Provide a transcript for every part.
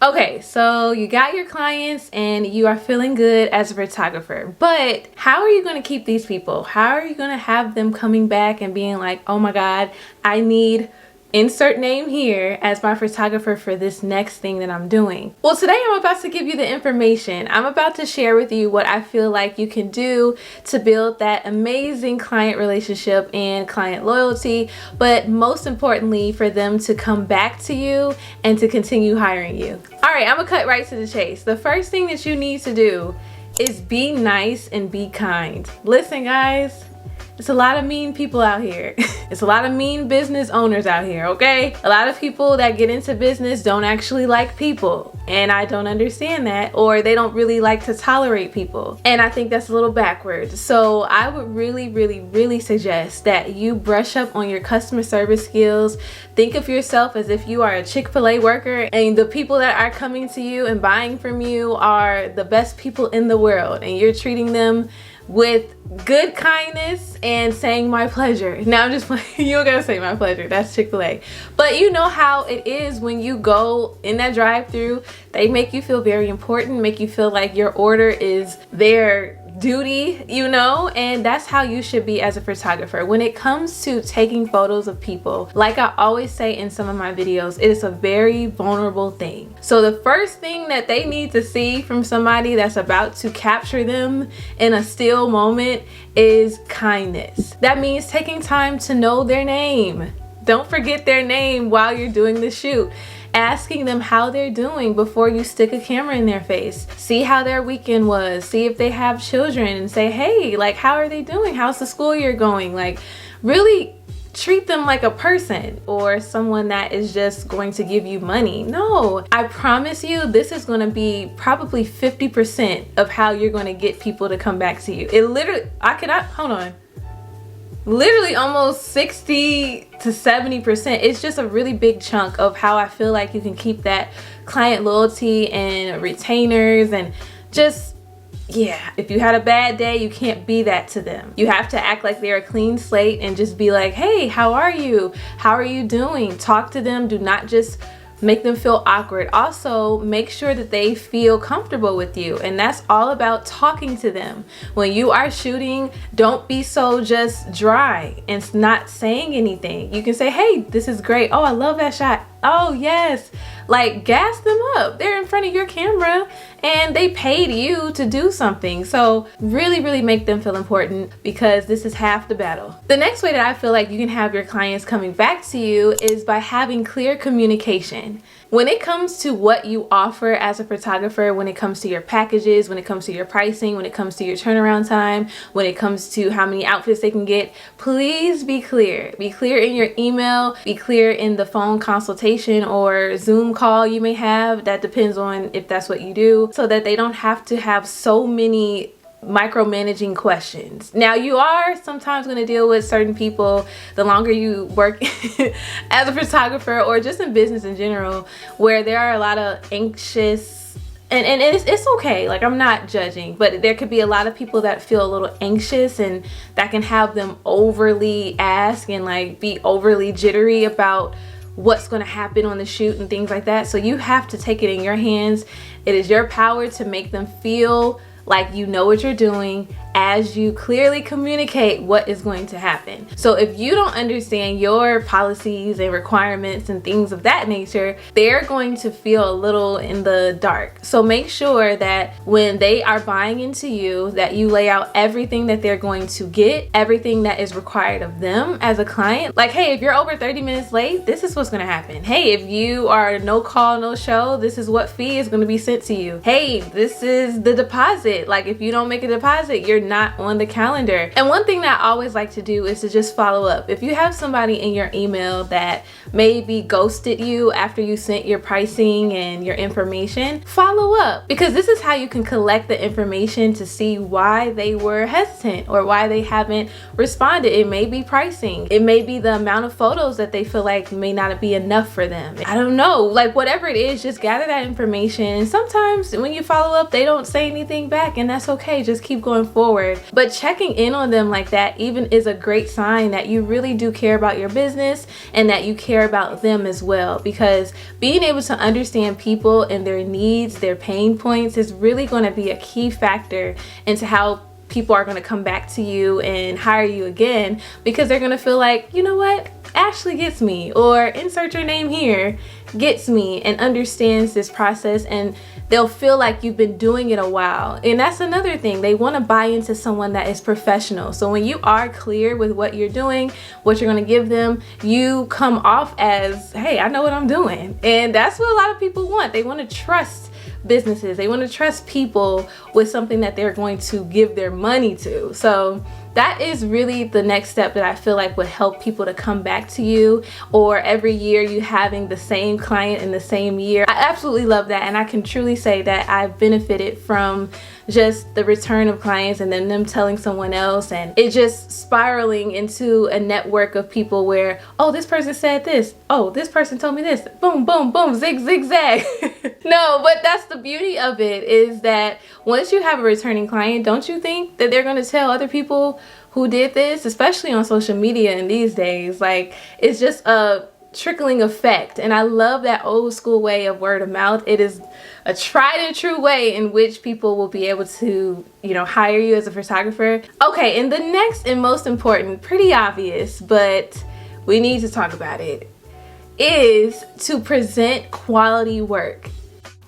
Okay, so you got your clients and you are feeling good as a photographer, but how are you going to keep these people? How are you going to have them coming back and being like, oh my God, I need insert name here as my photographer for this next thing that I'm doing? Well, today I'm about to give you the information. I'm about to share with you what I feel like you can do to build that amazing client relationship and client loyalty, but most importantly for them to come back to you and to continue hiring you. All right, I'm gonna cut right to the chase. The first thing that you need to do is be nice and be kind. Listen, guys, it's a lot of mean people out here. It's a lot of mean business owners out here, okay? A lot of people that get into business don't actually like people, and I don't understand that, or they don't really like to tolerate people. And I think that's a little backwards. So I would really suggest that you brush up on your customer service skills. Think of yourself as if you are a Chick-fil-A worker and the people that are coming to you and buying from you are the best people in the world, and you're treating them with good kindness and saying my pleasure. Now I'm just playing. You don't gotta say my pleasure, that's Chick-fil-A. But you know how it is when you go in that drive-through. They make you feel very important, make you feel like your order is their duty, you know, and that's how you should be as a photographer. When it comes to taking photos of people, like I always say in some of my videos, it is a very vulnerable thing. So the first thing that they need to see from somebody that's about to capture them in a still moment is kindness. That means taking time to know their name. Don't forget their name while you're doing the shoot. Asking them how they're doing before you stick a camera in their face. See how their weekend was. See if they have children and say, hey, like, how are they doing? How's the school year going? Like, really treat them like a person or someone that is just going to give you money. No, I promise you this is going to be probably 50% of how you're going to get people to come back to you. It literally, hold on. Literally almost 60 to 70%. It's just a really big chunk of how I feel like you can keep that client loyalty and retainers, and just, yeah, if you had a bad day, you can't be that to them. You have to act like they're a clean slate and just be like, hey, how are you? How are you doing? Talk to them. Do not just make them feel awkward. Also, make sure that they feel comfortable with you, and that's all about talking to them. When you are shooting, don't be so just dry and not saying anything. You can say, hey, this is great. Oh, I love that shot. Oh yes, like gas them up. They're in front of your camera and they paid you to do something. So really make them feel important, because this is half the battle. The next way that I feel like you can have your clients coming back to you is by having clear communication. When it comes to what you offer as a photographer, when it comes to your packages, when it comes to your pricing, when it comes to your turnaround time, when it comes to how many outfits they can get, please be clear. Be clear in your email, be clear in the phone consultation or Zoom call you may have. That depends on if that's what you do, so that they don't have to have so many micromanaging questions. Now, you are sometimes going to deal with certain people the longer you work as a photographer or just in business in general, where there are a lot of anxious, and it's okay, like I'm not judging, but there could be a lot of people that feel a little anxious, and that can have them overly ask and like be overly jittery about what's going to happen on the shoot and things like that. So you have to take it in your hands. It is your power to make them feel like you know what you're doing as you clearly communicate what is going to happen. So if you don't understand your policies and requirements and things of that nature, they're going to feel a little in the dark. So make sure that when they are buying into you, that you lay out everything that they're going to get, everything that is required of them as a client. Like, hey, if you're over 30 minutes late, this is what's going to happen. Hey, if you are no call, no show, this is what fee is going to be sent to you. Hey, this is the deposit. Like, if you don't make a deposit, you're not on the calendar. And one thing that I always like to do is to just follow up. If you have somebody in your email that maybe ghosted you after you sent your pricing and your information, follow up, because this is how you can collect the information to see why they were hesitant or why they haven't responded. It may be pricing, it may be the amount of photos that they feel like may not be enough for them. I don't know, like whatever it is, just gather that information. And sometimes when you follow up, they don't say anything back, and that's okay. Just keep going forward. But checking in on them like that even is a great sign that you really do care about your business and that you care care about them as well, because being able to understand people and their needs, their pain points is really going to be a key factor into how people are going to come back to you and hire you again, because they're going to feel like, you know what, Ashley gets me, or insert your name here, gets me and understands this process, and they'll feel like you've been doing it a while. And that's another thing, they want to buy into someone that is professional. So when you are clear with what you're doing, what you're going to give them, you come off as, hey, I know what I'm doing. And that's what a lot of people want. They want to trust businesses, they want to trust people with something that they're going to give their money to. So that is really the next step that I feel like would help people to come back to you, or every year you having the same client in the same year. I absolutely love that, and I can truly say that I've benefited from just the return of clients and then them telling someone else, and it just spiraling into a network of people where, oh, this person said this, oh, this person told me this, boom, boom, boom, zig, zig, zag. No, but that's the beauty of it, is that once you have a returning client, don't you think that they're going to tell other people who did this, especially on social media in these days? Like, it's just a trickling effect, and I love that old school way of word of mouth. It is a tried and true way in which people will be able to, you know, hire you as a photographer. Okay, and the next and most important, pretty obvious, but we need to talk about it, is to present quality work.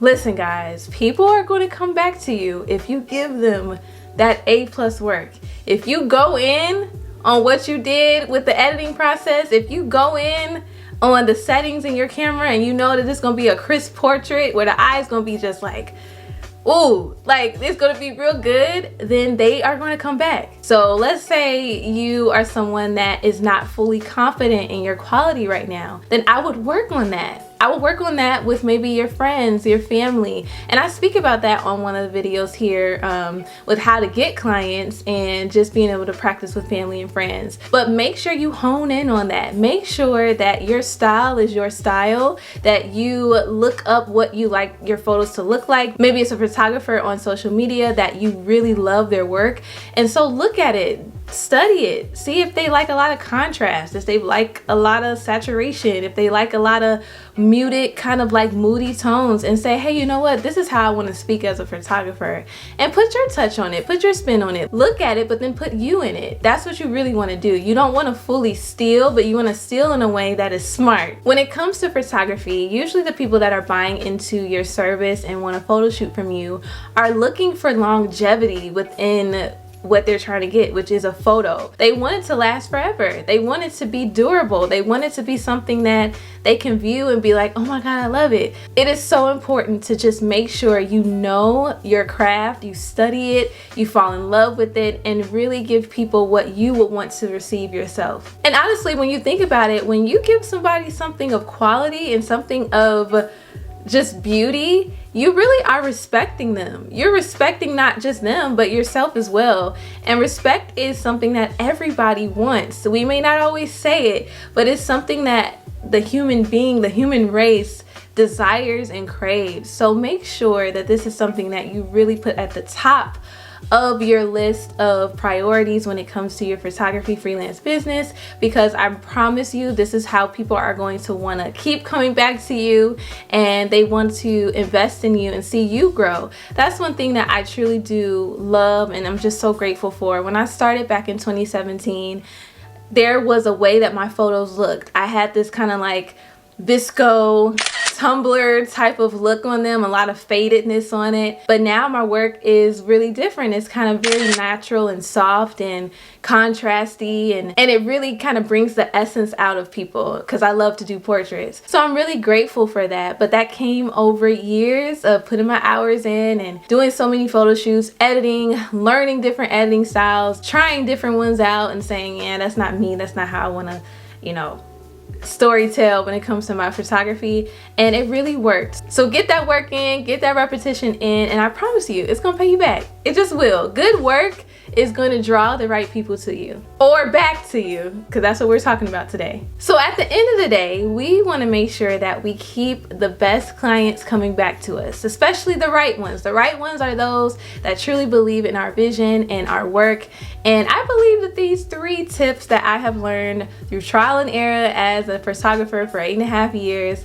Listen guys, people are going to come back to you if you give them that A+ work. If you go in on what you did with the editing process, if you go in on the settings in your camera and you know that this is going to be a crisp portrait where the eye is going to be just like, ooh, like it's going to be real good, then they are going to come back. So let's say you are someone that is not fully confident in your quality right now, then I would work on that. I would work on that with maybe your friends, your family. And I speak about that on one of the videos here with how to get clients and just being able to practice with family and friends. But make sure you hone in on that. Make sure that your style is your style, that you look up what you like your photos to look like. Maybe it's a photographer on social media that you really love their work. And so look at it. Study it, see if they like a lot of contrast, if they like a lot of saturation, if they like a lot of muted kind of like moody tones, and say, hey, you know what, this is how I want to speak as a photographer, and put your touch on it, put your spin on it. Look at it, but then put you in it. That's what you really want to do. You don't want to fully steal, but you want to steal in a way that is smart. When it comes to photography, usually the people that are buying into your service and want a photo shoot from you are looking for longevity within what they're trying to get, which is a photo. They want it to last forever. They want it to be durable. They want it to be something that they can view and be like, oh my God, I love it. It is so important to just make sure you know your craft, you study it, you fall in love with it, and really give people what you would want to receive yourself. And honestly, when you think about it, when you give somebody something of quality and something of just beauty, you really are respecting them. You're respecting not just them, but yourself as well. And respect is something that everybody wants. So we may not always say it, but it's something that the human being, the human race desires and craves. So make sure that this is something that you really put at the top of your list of priorities when it comes to your photography freelance business, because I promise you this is how people are going to want to keep coming back to you, and they want to invest in you and see you grow. That's one thing that I truly do love, and I'm just so grateful for. When I started back in 2017, there was a way that my photos looked. I had this kind of like visco Tumblr type of look on them, a lot of fadedness on it. But now my work is really different. It's kind of very natural and soft and contrasty, and it really kind of brings the essence out of people, because I love to do portraits. So I'm really grateful for that. But that came over years of putting my hours in and doing so many photo shoots, editing, learning different editing styles, trying different ones out, and saying, yeah, that's not me, that's not how I want to, you know, storytell when it comes to my photography. And it really worked. So get that work in, get that repetition in, and I promise you it's gonna pay you back. It just will. Good work is going to draw the right people to you, or back to you, because that's what we're talking about today. So at the end of the day, we want to make sure that we keep the best clients coming back to us, especially the right ones. The right ones are those that truly believe in our vision and our work. And I believe that these 3 tips that I have learned through trial and error as a photographer for 8.5 years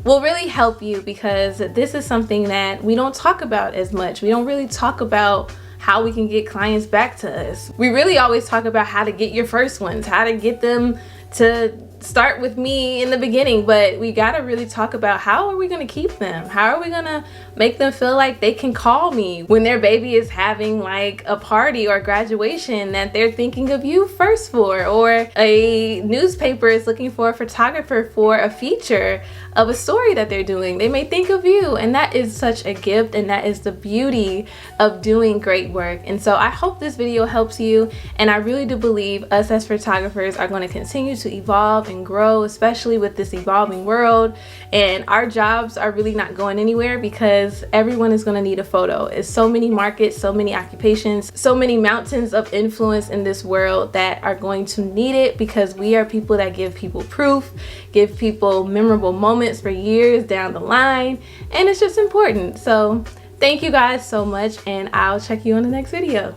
will really help you, because this is something that we don't talk about as much. We don't really talk about how we can get clients back to us. We really always talk about how to get your first ones, how to get them to start with me in the beginning, but we gotta really talk about how are we gonna keep them? How are we gonna make them feel like they can call me when their baby is having like a party or graduation that they're thinking of you first for, or a newspaper is looking for a photographer for a feature of a story that they're doing. They may think of you, and that is such a gift, and that is the beauty of doing great work. And so I hope this video helps you, and I really do believe us as photographers are going to continue to evolve and grow, especially with this evolving world, and our jobs are really not going anywhere because everyone is going to need a photo. It's so many markets, so many occupations, so many mountains of influence in this world that are going to need it, because we are people that give people proof, give people memorable moments for years down the line, and it's just important. So thank you guys so much, and I'll check you on the next video.